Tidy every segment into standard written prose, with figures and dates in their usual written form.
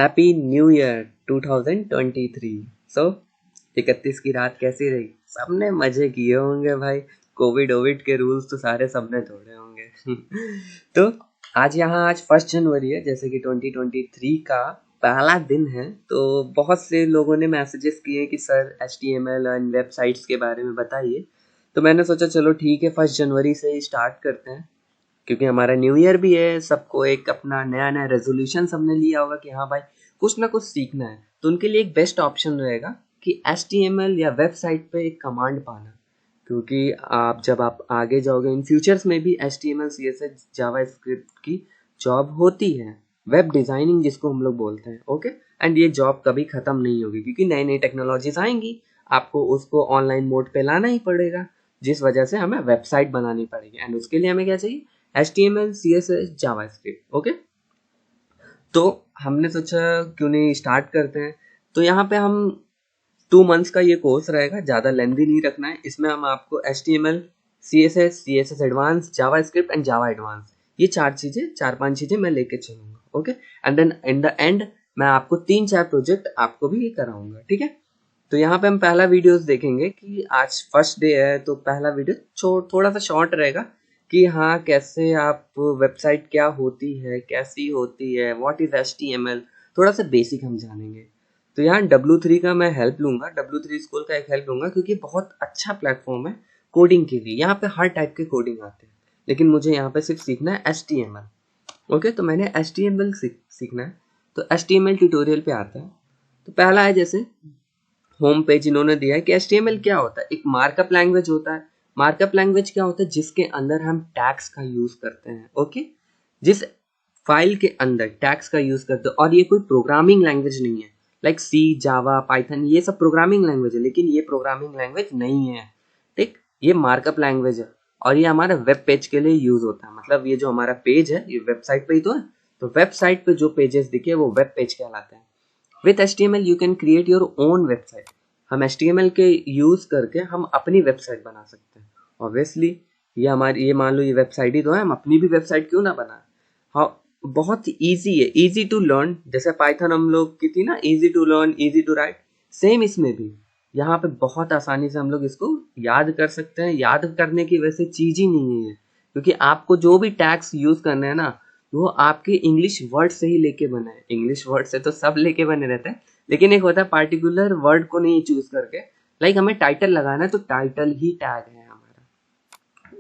Happy new year 2023। सो 31 की रात कैसी रही? सबने मजे किए होंगे भाई। कोविड ओविड के रूल्स तो सारे सबने तोड़े होंगे। तो आज 1 जनवरी है, जैसे कि 2023 का पहला दिन है। तो बहुत से लोगों ने मैसेजेस किए कि सर HTML एंड वेबसाइट्स के बारे में बताइए। तो मैंने सोचा चलो ठीक है, 1 जनवरी से ही स्टार्ट करते हैं, क्योंकि हमारा न्यू ईयर भी है। सबको एक अपना नया नया रेजोल्यूशन सबने लिया होगा कि हाँ भाई कुछ ना कुछ सीखना है। तो उनके लिए एक बेस्ट ऑप्शन रहेगा कि HTML या वेबसाइट पे एक कमांड पाना, क्योंकि जब आप आगे जाओगे इन फ्यूचर्स में भी HTML CSS जावास्क्रिप्ट की जॉब होती है, वेब डिजाइनिंग जिसको हम लोग बोलते हैं। ओके, एंड ये जॉब कभी खत्म नहीं होगी, क्योंकि नई नई टेक्नोलॉजीज आएंगी, आपको उसको ऑनलाइन मोड पे लाना ही पड़ेगा, जिस वजह से हमें वेबसाइट बनानी पड़ेगी। एंड उसके लिए हमें क्या चाहिए? HTML CSS JavaScript. ओके, तो हमने सोचा क्यों नहीं स्टार्ट करते हैं। तो यहाँ पे हम 2 मंथ्स का ये कोर्स रहेगा, ज़्यादा लेंथी नहीं रखना है। इसमें हम आपको HTML CSS advance, JavaScript and Java advance, ये 4 5 चीज़ें मैं लेके चलूँगा। Okay, and then in the end मैं आपको 3 4 प्रोजेक्ट आपको भी कराऊंगा। ठीक है, तो यहाँ पे हम पहला वीडियोस देखेंगे कि आज फर्स्ट डे है, तो पहला वीडियो थोड़ा सा शॉर्ट रहेगा कि हाँ कैसे आप वेबसाइट क्या होती है, कैसी होती है, व्हाट इज HTML, थोड़ा सा बेसिक हम जानेंगे। तो यहाँ W3 का मैं हेल्प लूंगा, W3 स्कूल का एक हेल्प लूंगा, क्योंकि बहुत अच्छा प्लेटफॉर्म है कोडिंग के लिए। यहाँ पे हर टाइप के कोडिंग आते हैं, लेकिन मुझे यहाँ पे सिर्फ सीखना है HTML। ओके, तो मैंने HTML सीखना है, तो HTML ट्यूटोरियल पे आता है। तो पहला है, जैसे होम पेज इन्होंने दिया है कि HTML क्या होता है। एक मार्कअप लैंग्वेज होता है। मार्कअप लैंग्वेज क्या होता है? जिसके अंदर हम टैग्स का यूज करते हैं। ओके, जिस फाइल के अंदर टैग्स का यूज करते हैं, और ये कोई प्रोग्रामिंग लैंग्वेज नहीं है। लाइक C, जावा, पाइथन, ये सब प्रोग्रामिंग लैंग्वेज है, लेकिन ये प्रोग्रामिंग लैंग्वेज नहीं है। ठीक, ये मार्कअप लैंग्वेज है, और ये हमारे वेब पेज के लिए यूज होता है। मतलब ये जो हमारा पेज है, ये वेबसाइट पे ही तो है, तो वेबसाइट पे जो पेजेस दिखे वो वेब पेज कहलाते हैं। With HTML you can create your own website. हम HTML के यूज करके हम अपनी वेबसाइट बना सकते हैं। ऑब्वियसली ये मान लो ये वेबसाइट ही तो है, हम अपनी भी वेबसाइट क्यों ना बनाए। हाँ, बहुत इजी है, इजी टू लर्न। जैसे पाइथन हम लोग की थी ना, easy to learn easy to write, same इसमें भी यहाँ पे बहुत आसानी से हम लोग इसको याद कर सकते हैं। याद करने की वैसे चीज ही नहीं है, क्योंकि आपको जो भी टैग्स यूज करने हैं ना, वो आपके इंग्लिश वर्ड से ही लेके बना है। इंग्लिश वर्ड से तो सब लेके बने रहते हैं, लेकिन एक होता है पार्टिकुलर वर्ड को नहीं चूज करके। लाइक हमें टाइटल लगाना है, तो टाइटल ही टैग है हमारा,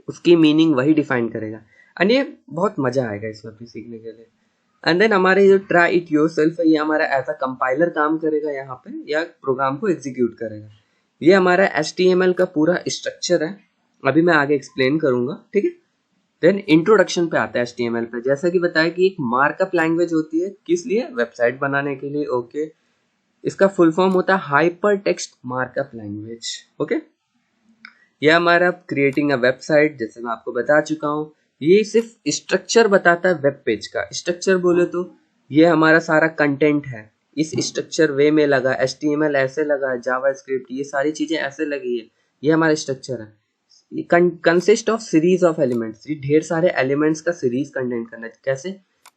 उसकी मीनिंग वही डिफाइन करेगा। एंड ये बहुत मजा आएगा इसमें भी सीखने के लिए। एंड देन हमारे जो ट्राई इट योरसेल्फ है, ये हमारा ऐसा कंपाइलर काम करेगा यहाँ पे, या प्रोग्राम को एग्जीक्यूट करेगा। ये हमारा HTML का पूरा स्ट्रक्चर है, अभी मैं आगे एक्सप्लेन करूंगा। ठीक है, देन इंट्रोडक्शन पे आता है HTML पे। जैसा कि बताया कि एक मार्कअप लैंग्वेज होती है, किस लिए? वेबसाइट बनाने के लिए। ओके, इसका फुल फॉर्म होता है hyper text markup language. Okay, ये हमारा क्रिएटिंग अ वेबसाइट, जैसे मैं आपको बता चुका हूँ। ये सिर्फ स्ट्रक्चर बताता है वेब पेज का। स्ट्रक्चर बोले तो ये हमारा सारा कंटेंट है, इस स्ट्रक्चर वे में लगा, HTML ऐसे लगा, जावास्क्रिप्ट ये सारी चीजें ऐसे लगी है, ये हमारा स्ट्रक्चर है। Consist of series of elements, ये ढेर सारे एलिमेंट्स का सीरीज कंटेंट करना है। कैसे?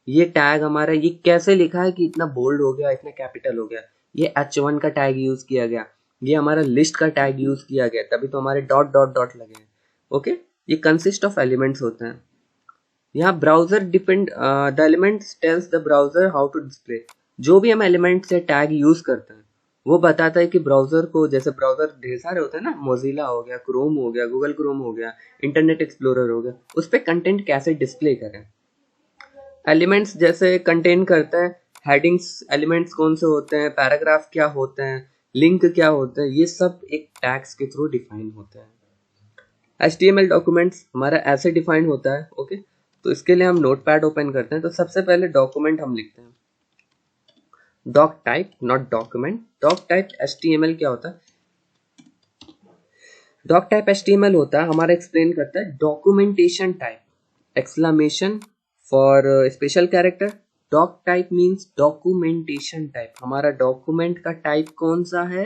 ये टैग हमारा ये कैसे लिखा है कि इतना बोल्ड हो गया, इतना कैपिटल हो गया, ये H1 का टैग यूज किया गया, ये हमारा लिस्ट का टैग यूज किया गया, तभी तो हमारे डॉट डॉट डॉट लगे हैं। ओके, ये कंसिस्ट ऑफ एलिमेंट्स होते हैं। यहाँ browser depend, the elements tells the browser how to display. जो भी हम एलिमेंट से टैग यूज करते हैं, वो बताता है कि ब्राउजर को, जैसे ब्राउजर ढेर सारे होते हैं ना, मोजिला हो गया, क्रोम हो गया, गूगल क्रोम हो गया, इंटरनेट एक्सप्लोरर हो गया, उस पर कंटेंट कैसे डिस्प्ले करें। एलिमेंट्स जैसे कंटेन करते हैं, हेडिंग्स एलिमेंट्स कौन से होते हैं, पैराग्राफ क्या होते हैं, लिंक क्या होते हैं, ये सब एक टैग्स के थ्रू डिफाइन होते हैं। HTML डॉक्यूमेंट्स हमारा ऐसे डिफाइन होता है। ओके, तो इसके लिए हम नोटपैड ओपन करते हैं। तो सबसे पहले डॉक्यूमेंट हम लिखते हैं, doc type, not document. Doc type HTML क्या होता है? डॉक टाइप HTML होता है हमारा, एक्सप्लेन करता है documentation type, exclamation for special character. Doc type means documentation type. हमारा डॉक्यूमेंट का टाइप कौन सा है?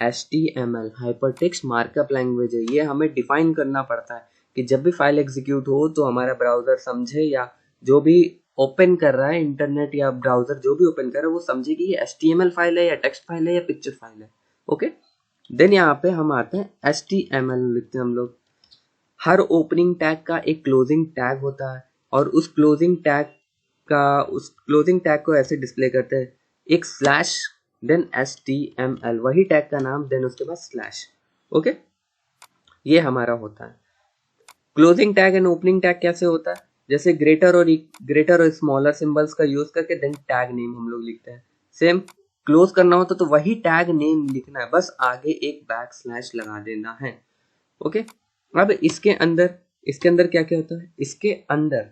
HTML, हाइपरटेक्स्ट मार्कअप लैंग्वेज है। ये हमें डिफाइन करना पड़ता है कि जब भी फाइल एग्जीक्यूट हो तो हमारा ब्राउजर समझे, या जो भी ओपन कर रहा है इंटरनेट या ब्राउजर, जो भी ओपन कर रहा है वो समझे कि ये HTML फाइल है या टेक्स्ट फाइल है या पिक्चर फाइल है। ओके, देन यहाँ पे हम आते हैं HTML लिखते हैं हम लोग। हर ओपनिंग टैग का एक क्लोजिंग टैग होता है और उस क्लोजिंग टैग को ऐसे डिस्प्ले करते हैं, एक स्लैश देन HTML, वही टैग का नाम देन उसके बाद स्लैश। ओके, ये हमारा होता है। Closing tag and opening tag कैसे होता है, जैसे ग्रेटर और स्मॉलर सिंबल्स का यूज करके देन टैग नेम हम लोग लिखते हैं। सेम क्लोज करना होता तो वही टैग नेम लिखना है, बस आगे एक बैक स्लैश लगा देना है। ओके, अब इसके अंदर क्या क्या होता है, इसके अंदर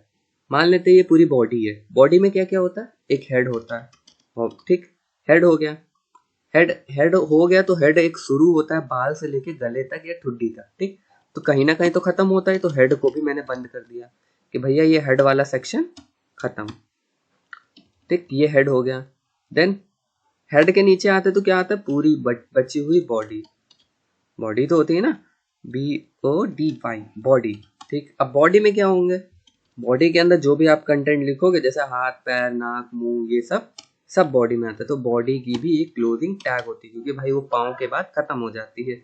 मान लेते हैं ये पूरी बॉडी है, बॉडी में क्या क्या होता है, एक हेड होता है। और ठीक, हेड हो गया, हेड हो गया तो हेड एक शुरू होता है बाल से लेके गले तक या ठुड्डी तक। ठीक, तो कहीं ना कहीं तो खत्म होता है, तो हेड को भी मैंने बंद कर दिया कि भैया ये हेड वाला सेक्शन खत्म। ठीक, ये हेड हो गया। देन हेड के नीचे आते तो क्या आता है, पूरी बची हुई बॉडी। बॉडी तो होती है ना, BODY बॉडी। ठीक, अब बॉडी में क्या होंगे, बॉडी के अंदर जो भी आप कंटेंट लिखोगे जैसे हाथ पैर नाक मुंह ये सब बॉडी में आता है। तो बॉडी की भी एक क्लोजिंग टैग होती है, क्योंकि भाई वो पाँव के बाद खत्म हो जाती है,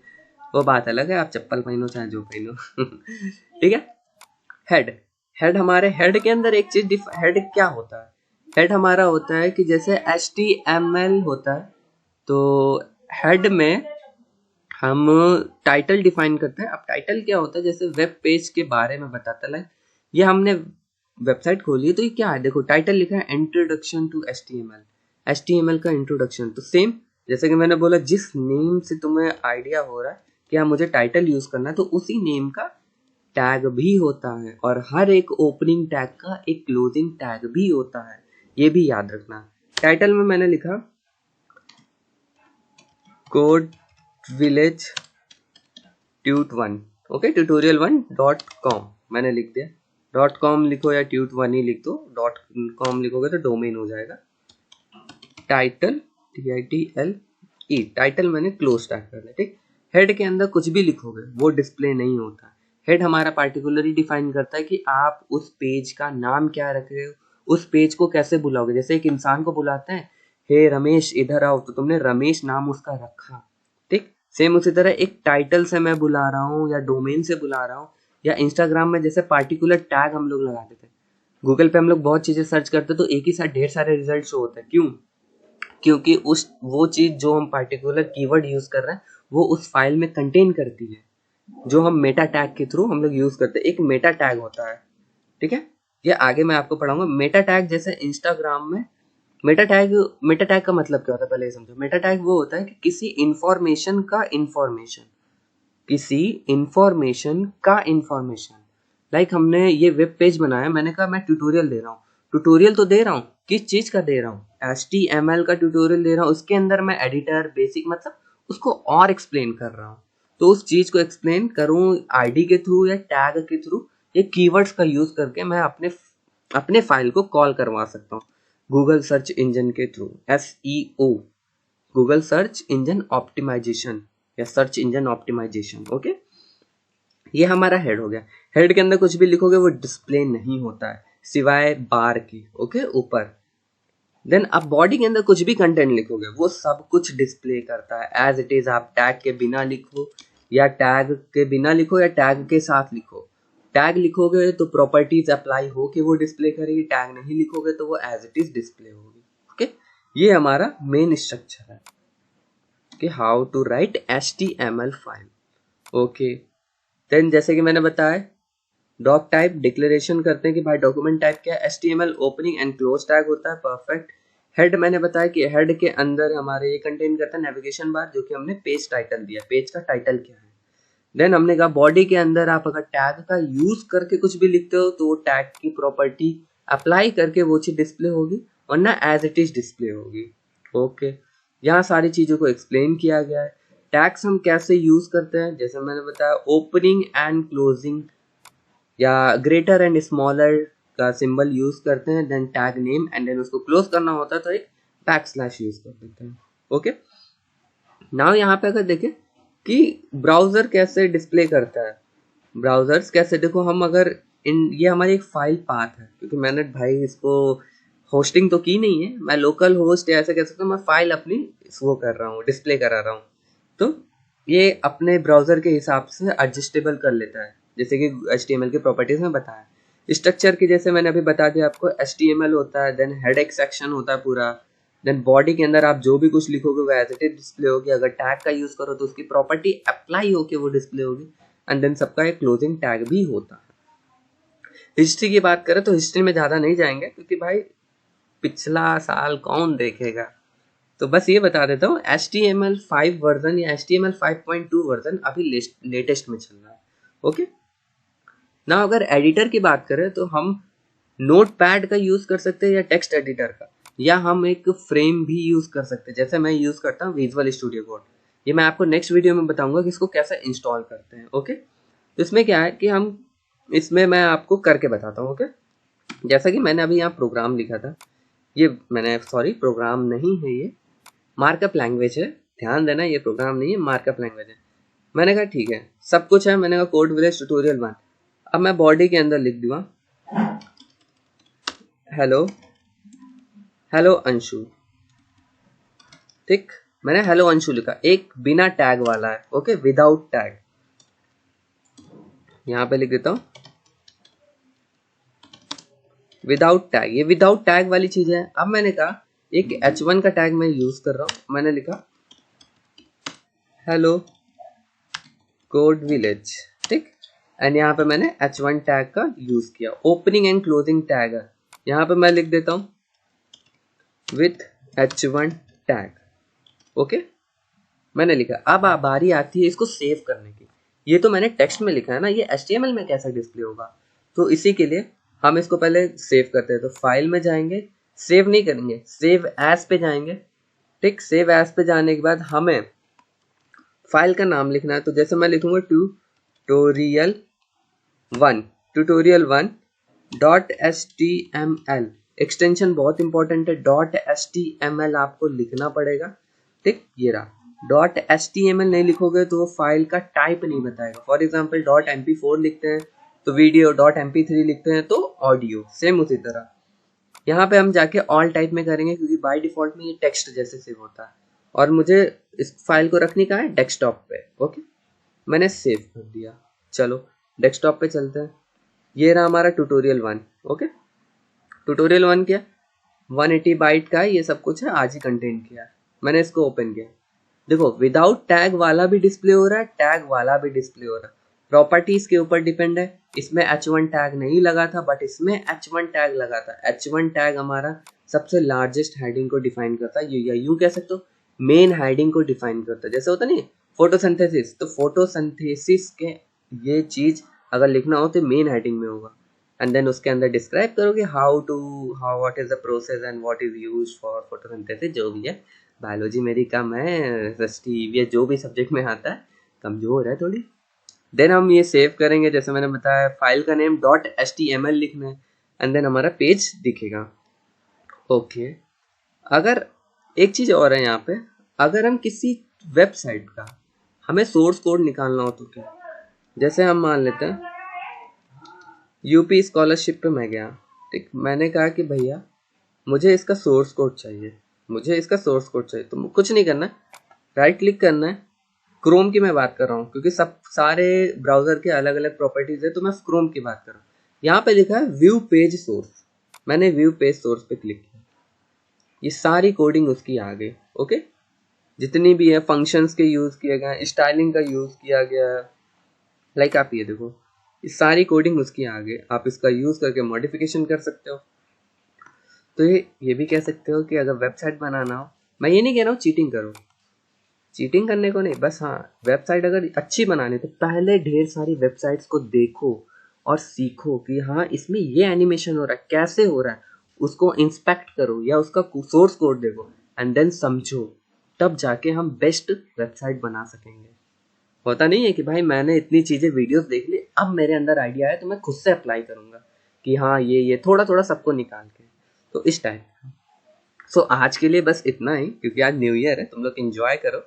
वो बात अलग है, आप चप्पल पहनो चाहे जो पहनो। ठीक है। हेड, हमारे हेड के अंदर एक चीज, हेड क्या होता है, हेड हमारा होता है कि जैसे HTML होता है तो हेड में हम टाइटल डिफाइन करते हैं। अब टाइटल क्या होता है, जैसे वेब पेज के बारे में बताता है, ये हमने वेबसाइट खोली है तो ये क्या है, देखो टाइटल लिखा है इंट्रोडक्शन टू HTML का इंट्रोडक्शन। तो सेम जैसे कि मैंने बोला, जिस नेम से तुम्हें आइडिया हो रहा है कि हाँ मुझे टाइटल यूज करना है, तो उसी नेम का टैग भी होता है, और हर एक ओपनिंग टैग का एक क्लोजिंग टैग भी होता है, ये भी याद रखना। टाइटल में मैंने लिखा कोड विलेज ट्यूट1, ओके, tutorial1.com मैंने लिख दिया। .com लिखो या ट्यूट1 ही लिख दो, .com लिखोगे तो डोमेन हो जाएगा। टाइटल TITLE, टाइटल मैंने क्लोज टैग कर दिया। ठीक, हेड के अंदर कुछ भी लिखोगे वो डिस्प्ले नहीं होता। हेड हमारा पार्टिकुलरली डिफाइन करता है कि आप उस पेज का नाम क्या रख रहे हो, उस पेज को कैसे बुलाओगे। जैसे एक इंसान को बुलाते हैं, हे रमेश इधर आओ, तो तुमने रमेश नाम उसका रखा। ठीक, सेम उसी तरह एक टाइटल से मैं बुला रहा हूँ या डोमेन से बुला रहा हूँ, या इंस्टाग्राम में जैसे पार्टिकुलर टैग हम लोग लगा देते हैं, गूगल पे हम लोग बहुत चीजें सर्च करते हैं तो एक ही साथ ढेर सारे रिजल्ट शो होते हैं। क्यों, क्योंकि वो चीज जो हम पार्टिकुलर कीवर्ड यूज कर रहे हैं वो उस फाइल में कंटेन करती है, जो हम मेटा टैग के थ्रू हम लोग यूज करते हैं। एक मेटा टैग होता है, ठीक है, ये आगे मैं आपको पढ़ाऊंगा। मेटा टैग जैसे इंस्टाग्राम में मेटा टैग का मतलब क्या होता है, पहले ये समझो। मेटा टैग वो होता है कि किसी इंफॉर्मेशन का इंफॉर्मेशन लाइक हमने ये वेब पेज बनाया, मैंने कहा मैं ट्यूटोरियल दे रहा हूँ, ट्यूटोरियल तो दे रहा हूँ, किस चीज का दे रहा हूँ, HTML का ट्यूटोरियल दे रहा हूँ, उसके अंदर मैं एडिटर बेसिक मतलब उसको और एक्सप्लेन कर रहा हूँ। तो उस चीज को एक्सप्लेन करूँ ID के थ्रू या टैग के थ्रू, ये कीवर्ड्स का यूज करके मैं अपने फाइल को कॉल करवा सकता हूँ गूगल सर्च इंजन के through, SEO, Google search engine optimization या सर्च इंजन ऑप्टिमाइजेशन। ओके, ये हमारा हेड हो गया। हेड के अंदर कुछ भी लिखोगे वो डिस्प्ले नहीं होता है सिवाय बार के, ओके, ऊपर। देन आप बॉडी के अंदर कुछ भी कंटेंट लिखोगे वो सब कुछ डिस्प्ले करता है एज इट इज। आप टैग के बिना लिखो या टैग के बिना लिखो या टैग के साथ लिखो, टैग लिखोगे तो प्रॉपर्टीज अप्लाई हो के वो डिस्प्ले करेगी, टैग नहीं लिखोगे तो वो एज इट इज डिस्प्ले होगी। ओके, ये हमारा मेन स्ट्रक्चर है कि how to write HTML file. Okay, then जैसे कि मैंने बताया डॉक टाइप डिक्लेरेशन करते हैं कि भाई डॉक्यूमेंट टाइप क्या है, HTML opening and close tag होता है, परफेक्ट। हेड मैंने बताया कि हेड के अंदर हमारे ये कंटेन करता है नेविगेशन बार, जो कि हमने पेज टाइटल दिया, पेज का टाइटल क्या है। देन हमने कहा बॉडी के अंदर आप अगर टैग का यूज करके कुछ भी लिखते हो तो वो टैग की प्रॉपर्टी अप्लाई करके वो चीज डिस्प्ले होगी, वरना एज इट इज डिस्प्ले होगी। ओके, यहाँ सारी चीजों को एक्सप्लेन किया गया है। टैग्स हम कैसे यूज करते हैं, जैसे मैंने बताया ओपनिंग एंड क्लोजिंग या ग्रेटर एंड स्मॉलर का सिंबल यूज करते हैं, then tag name, and then उसको क्लोज करना होता है तो एक बैक स्लैश यूज कर देते हैं। ओके, नाउ यहाँ पे अगर देखें कि ब्राउजर कैसे डिस्प्ले करता है, ब्राउजर्स कैसे, देखो हम अगर ये हमारी एक फाइल पाथ है, क्योंकि मैंने भाई इसको होस्टिंग तो की नहीं है, मैं लोकल होस्ट या ऐसे कह सकता हूँ, मैं फाइल अपनी वो कर रहा हूँ, डिस्प्ले करा रहा हूँ। तो ये अपने ब्राउजर के हिसाब से एडजस्टेबल कर लेता है, जैसे कि HTML की प्रॉपर्टीज में बताया स्ट्रक्चर की, जैसे मैंने अभी बता दिया आपको, HTML होता है, देन हेडर सेक्शन होता है पूरा, देन बॉडी के अंदर आप जो भी कुछ लिखोगे वो एज इट इज डिस्प्ले होगी, अगर टैग का यूज करो तो उसकी प्रॉपर्टी अप्लाई होके वो डिस्प्ले होगी, एंड देन सबका एक क्लोजिंग टैग भी होता है। हिस्ट्री की बात करें तो हिस्ट्री में ज़्यादा नहीं जाएंगे, क्योंकि भाई पिछला साल कौन देखेगा, तो बस ये बता देता हूँ HTML5 वर्जन या HTML5.2 वर्जन अभी लेटेस्ट में चल रहा है। ओके ना, अगर एडिटर की बात करें तो हम नोट पैड का यूज़ कर सकते हैं या टेक्स्ट एडिटर का, या हम एक फ्रेम भी यूज़ कर सकते हैं, जैसे मैं यूज़ करता हूँ विजुअल स्टूडियो कोड। ये मैं आपको नेक्स्ट वीडियो में बताऊंगा कि इसको कैसे इंस्टॉल करते हैं। ओके, तो इसमें क्या है कि हम इसमें मैं आपको करके बताता हूँ। ओके, जैसा कि मैंने अभी यहाँ प्रोग्राम लिखा था, ये मैंने सॉरी प्रोग्राम नहीं है, ये मार्कअप लैंग्वेज है, ध्यान देना, ये प्रोग्राम नहीं है, मार्कअप लैंग्वेज है। मैंने कहा ठीक है, सब कुछ है, मैंने कहा कोड विलेज ट्यूटोरियल 1। अब मैं बॉडी के अंदर लिख दूंगा हेलो हेलो अंशु, ठीक, मैंने हेलो अंशु लिखा, एक बिना टैग वाला है। ओके, विदाउट टैग, यहाँ पे लिख देता हूँ विदाउट टैग, ये विदाउट टैग वाली चीज है। अब मैंने कहा एक H1 का टैग मैं यूज कर रहा हूँ, मैंने लिखा हेलो कोड विलेज, ठीक, एंड यहाँ पे मैंने H1 टैग का यूज किया, ओपनिंग एंड क्लोजिंग टैग है, यहाँ पे मैं लिख देता हूँ विथ H1 टैग। ओके, मैंने लिखा। अब बारी आती है इसको सेव करने की। ये तो मैंने टेक्स्ट में लिखा है ना, ये HTML में कैसा डिस्प्ले होगा, तो इसी के लिए हम इसको पहले सेव करते हैं। तो फाइल में जाएंगे, सेव नहीं करेंगे, सेव एज पे जाएंगे, ठीक, सेव एज पे जाने के बाद हमें फाइल का नाम लिखना है। तो जैसे मैं लिखूंगा ट्यूटोरियल 1 डॉट HTML, एक्सटेंशन बहुत इंपॉर्टेंट है, डॉट HTML आपको लिखना पड़ेगा, ठीक, ये रहा। डॉट HTML नहीं लिखोगे तो वो फाइल का टाइप नहीं बताएगा। फॉर एग्जाम्पल .mp4 लिखते हैं तो वीडियो, .mp3 लिखते हैं तो ऑडियो, सेम उसी तरह यहाँ पे हम जाके ऑल टाइप में करेंगे, क्योंकि बाय डिफॉल्ट में ये टेक्स्ट जैसे सेव होता है, और मुझे इस फाइल को रखनी कहाँ है, डेस्कटॉप पे। ओके, मैंने सेव कर दिया। चलो डेस्कटॉप पे चलते हैं, ये रहा हमारा ट्यूटोरियल 1। ओके, ट्यूटोरियल 1 क्या, 180 बाइट का है, ये सब कुछ है, आज ही कंटेंट किया है। मैंने इसको ओपन किया, देखो विदाउट टैग वाला भी डिस्प्ले हो रहा है, टैग वाला भी डिस्प्ले हो रहा है। प्रॉपर्टीज के ऊपर डिपेंड है, इसमें H1 टैग नहीं लगा था, बट इसमें H1 टैग लगा था। H1 टैग हमारा सबसे लार्जेस्ट हेडिंग को डिफाइन करता है, या यूं कह सकते हो मेन हेडिंग को डिफाइन करता है। जैसे होता नहीं फोटोसिंथेसिस, तो फोटोसिंथेसिस के ये चीज अगर लिखना हो तो मेन हेडिंग में होगा, एंड देन उसके अंदर डिस्क्राइब करोगे how what is the process and what is used for photosynthesis, जो भी है। बायोलॉजी मेरी कम है, ये जो भी सब्जेक्ट में आता है कमजोर है थोड़ी। देन हम ये सेव करेंगे, जैसे मैंने बताया फाइल का नेम .html लिखना है, एंड देन हमारा पेज दिखेगा। ओके, अगर एक चीज और है यहाँ पे, अगर हम किसी वेबसाइट का हमें सोर्स कोड निकालना हो तो क्या, जैसे हम मान लेते हैं यूपी स्कॉलरशिप पे मैं गया, ठीक, मैंने कहा कि भैया मुझे इसका सोर्स कोड चाहिए, मुझे इसका सोर्स कोड चाहिए, तो कुछ नहीं करना है, राइट क्लिक करना है। क्रोम की मैं बात कर रहा हूँ, क्योंकि सब सारे ब्राउजर के अलग अलग प्रॉपर्टीज है, तो मैं क्रोम की बात कर रहा हूँ। यहाँ पे लिखा है व्यू पेज सोर्स, मैंने व्यू पेज सोर्स पे क्लिक किया, ये सारी कोडिंग उसकी आ गई। ओके, जितनी भी है फंक्शंस के यूज किए गए, स्टाइलिंग का यूज किया गया, लाइक आप ये देखो, ये सारी कोडिंग उसकी आ गई, आप इसका यूज करके मॉडिफिकेशन कर सकते हो। तो ये भी कह सकते हो कि अगर वेबसाइट बनाना हो, मैं ये नहीं कह रहा हूँ चीटिंग करो, चीटिंग करने को नहीं, बस हाँ वेबसाइट अगर अच्छी बनानी तो पहले ढेर सारी वेबसाइट्स को देखो और सीखो कि हाँ इसमें ये एनिमेशन हो रहा है, कैसे हो रहा है, उसको इंस्पेक्ट करो या उसका सोर्स कोड देखो, एंड देन समझो, तब जाके हम बेस्ट वेबसाइट बना सकेंगे। होता नहीं है कि भाई मैंने इतनी चीज़ें वीडियोस देख ली, अब मेरे अंदर आइडिया है तो मैं खुद से अप्लाई करूँगा कि हाँ ये थोड़ा थोड़ा सबको निकाल के, तो इस टाइप। सो आज के लिए बस इतना ही, क्योंकि आज न्यू ईयर है, तुम लोग एंजॉय करो।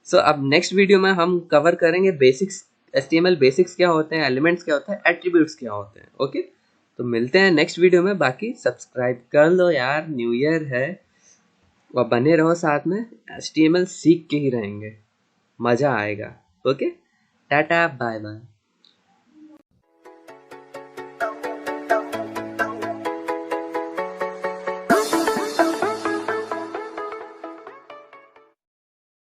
सो अब नेक्स्ट वीडियो में हम कवर करेंगे बेसिक्स HTML बेसिक्स क्या होते हैं, एलिमेंट्स क्या होते हैं, एट्रीब्यूट्स क्या होते हैं। ओके, तो मिलते हैं नेक्स्ट वीडियो में। बाकी सब्सक्राइब कर लो यार, न्यू ईयर है, और बने रहो साथ में, HTML सीख के ही रहेंगे, मजा आएगा। Okay, tata bye bye.